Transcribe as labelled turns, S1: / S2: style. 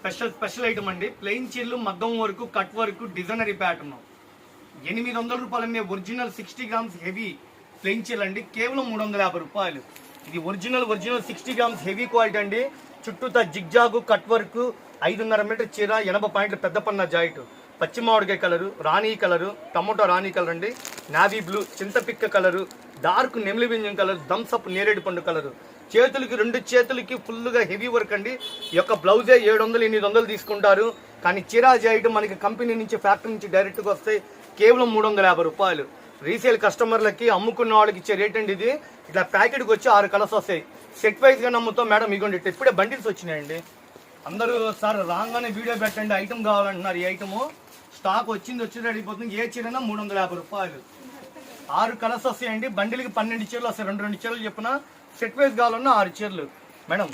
S1: Special item అండి. Plain చీరలు మగ్గం వరకు కట్ వరకు డిజైనరీ ప్యాటర్న్ 800 రూపాయల మీద ఒరిజినల్ 60 గ్రామ్స్ హెవీ ప్లెయిన్ చీరలు అండి, కేవలం 350 రూపాయలు. ఇది ఒరిజినల్ 60 గ్రామ్స్ హెవీ క్వాలిటీ అండి. చుట్టూతా జిగ్జాగు కట్ వర్క్, 5.5 మీటర్ చీర, 80 పాయింట్లు పెద్ద పన్న జాయింట్, పచ్చి మామిడికాయ కలరు, రాణి కలరు, టమోటో రాణి కలర్ అండి, నావీ బ్లూ, చింతపిక్క కలరు, డార్క్ నెమిలి బింజం కలర్, థమ్స్అప్ నేరేడు పండు కలరు. చేతులకి 2 చేతులకి ఫుల్గా హెవీ వర్క్ అండి. ఈ యొక్క బ్లౌజే 700-800 తీసుకుంటారు, కానీ చీరా జాయింట్ మనకి కంపెనీ నుంచి ఫ్యాక్టరీ నుంచి డైరెక్ట్గా వస్తే కేవలం 350 రూపాయలు. రీసేల్ కస్టమర్లకి అమ్ముకున్న వాళ్ళకి ఇచ్చే రేట్ అండి ఇది. ఇట్లా ప్యాకెట్కి వచ్చి 6 కలర్స్ వస్తాయి. సెట్ వైజ్గా నమ్ముతాం మేడం. ఇగోండి ఇప్పుడే బండిల్స్ వచ్చినాయండి. అందరూ సార్ రాగానే వీడియో పెట్టండి, ఐటమ్ కావాలంటున్నారు. ఈ ఐటము స్టాక్ వచ్చింది అడిగిపోతుంది. ఏ చీరైనా 350 రూపాయలు. 6 కలర్స్ వస్తాయండి. బండిల్కి 12 చీరలు వస్తాయి. 2 చీరలు చెప్పిన సెట్ వైజ్ కావాలన్నా 6 చీరలు మేడం.